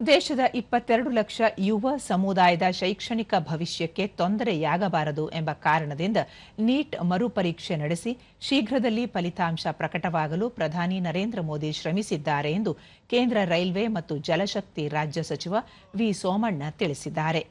ದೇಶದ 22 ಲಕ್ಷ ಯುವ ಸಮುದಾಯದ ಶೈಕ್ಷಣಿಕ ಭವಿಷ್ಯಕ್ಕೆ ತೊಂದರೆಯಾಗಬಾರದು ಎಂಬ ಕಾರಣದಿಂದ ನೀಟ್ ಮರುಪರೀಕ್ಷೆ ನಡೆಸಿ ಶೀಘ್ರದಲ್ಲಿ ಫಲಿತಾಂಶ ಪ್ರಕಟವಾಗಲು ಪ್ರಧಾನಿ ನರೇಂದ್ರ ಮೋದಿ ಶ್ರಮಿಸಿದ್ದಾರೆ ಎಂದು ಕೇಂದ್ರ ರೈಲ್ವೆ ಮತ್ತು ಜಲಶಕ್ತಿ ರಾಜ್ಯ ಸಚಿವ ವಿ ಸೋಮಣ್ಣ ತಿಳಿಸಿದ್ದಾರೆ.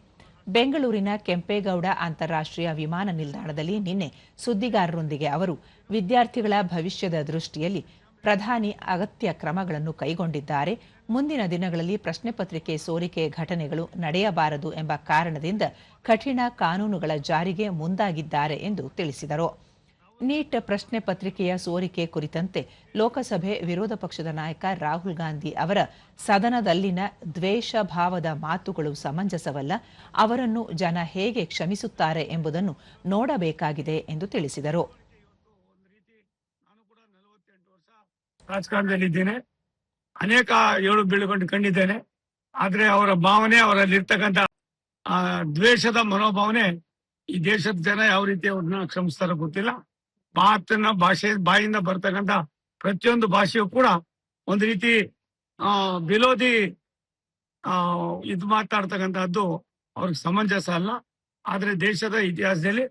ಬೆಂಗಳೂರಿನ ಕೆಂಪೇಗೌಡ ಅಂತಾರಾಷ್ಟ್ರೀಯ ವಿಮಾನ ನಿಲ್ದಾಣದಲ್ಲಿ ನಿನ್ನೆ ಸುದ್ದಿಗಾರರೊಂದಿಗೆ ಅವರು ವಿದ್ಯಾರ್ಥಿಗಳ ಭವಿಷ್ಯದ ದೃಷ್ಟಿಯಲ್ಲಿ ಪ್ರಧಾನಿ ಅಗತ್ಯ ಕ್ರಮಗಳನ್ನು ಕೈಗೊಂಡಿದ್ದಾರೆ. ಮುಂದಿನ ದಿನಗಳಲ್ಲಿ ಪ್ರಶ್ನೆ ಪತ್ರಿಕೆ ಸೋರಿಕೆ ಘಟನೆಗಳು ನಡೆಯಬಾರದು ಎಂಬ ಕಾರಣದಿಂದ ಕಠಿಣ ಕಾನೂನುಗಳ ಜಾರಿಗೆ ಮುಂದಾಗಿದ್ದಾರೆ ಎಂದು ತಿಳಿಸಿದರು. ನೀಟ್ ಪ್ರಶ್ನೆ ಪತ್ರಿಕೆಯ ಸೋರಿಕೆ ಕುರಿತಂತೆ ಲೋಕಸಭೆ ವಿರೋಧ ಪಕ್ಷದ ನಾಯಕ ರಾಹುಲ್ ಗಾಂಧಿ ಅವರ ಸದನದಲ್ಲಿನ ದ್ವೇಷ ಭಾವದ ಮಾತುಗಳು ಸಮಂಜಸವಲ್ಲ. ಅವರನ್ನು ಜನ ಹೇಗೆ ಕ್ಷಮಿಸುತ್ತಾರೆ ಎಂಬುದನ್ನು ನೋಡಬೇಕಾಗಿದೆ ಎಂದು ತಿಳಿಸಿದರು. ರಾಜಕಾರಣದಲ್ಲಿದ್ದೇನೆ, ಅನೇಕ ಏಳು ಬೀಳುಕೊಂಡು ಕಂಡಿದ್ದೇನೆ. ಆದ್ರೆ ಅವರ ಭಾವನೆ, ಅವರಲ್ಲಿರ್ತಕ್ಕಂಥ ದ್ವೇಷದ ಮನೋಭಾವನೆ ಈ ದೇಶದ ಜನ ಯಾವ ರೀತಿ ಅವ್ರನ್ನ ಕ್ಷಮಿಸ್ತಾರೋ ಗೊತ್ತಿಲ್ಲ. ಬಾಯಿಂದ ಬರ್ತಕ್ಕಂಥ ಪ್ರತಿಯೊಂದು ಭಾಷೆಯೂ ಕೂಡ ಒಂದು ರೀತಿ ವಿರೋಧಿ ಇದು ಮಾತಾಡ್ತಕ್ಕಂಥದ್ದು ಅವ್ರಿಗೆ ಸಮಂಜಸ ಅಲ್ಲ. ಆದ್ರೆ ದೇಶದ ಇತಿಹಾಸದಲ್ಲಿ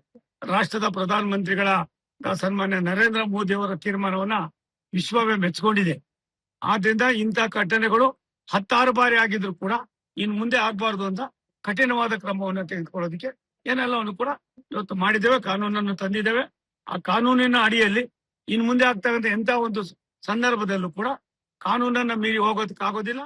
ರಾಷ್ಟ್ರದ ಪ್ರಧಾನಮಂತ್ರಿಗಳ ಸನ್ಮಾನ್ಯ ನರೇಂದ್ರ ಮೋದಿ ಅವರ ತೀರ್ಮಾನವನ್ನ ವಿಶ್ವವೇ ಮೆಚ್ಚಿಕೊಂಡಿದೆ. ಆದ್ರಿಂದ ಇಂಥ ಘಟನೆಗಳು 10 ಬಾರಿ ಆಗಿದ್ರು ಕೂಡ ಇನ್ನು ಮುಂದೆ ಆಗ್ಬಾರ್ದು ಅಂತ ಕಠಿಣವಾದ ಕ್ರಮವನ್ನು ತೆಗೆದುಕೊಳ್ಳೋದಕ್ಕೆ ಏನೆಲ್ಲವನ್ನು ಕೂಡ ಇವತ್ತು ಮಾಡಿದ್ದೇವೆ, ಕಾನೂನನ್ನು ತಂದಿದ್ದೇವೆ. ಆ ಕಾನೂನಿನ ಅಡಿಯಲ್ಲಿ ಇನ್ನು ಮುಂದೆ ಆಗ್ತಕ್ಕಂಥ ಎಂತ ಒಂದು ಸಂದರ್ಭದಲ್ಲೂ ಕೂಡ ಕಾನೂನನ್ನ ಮೀರಿ ಹೋಗೋದಕ್ಕಾಗೋದಿಲ್ಲ.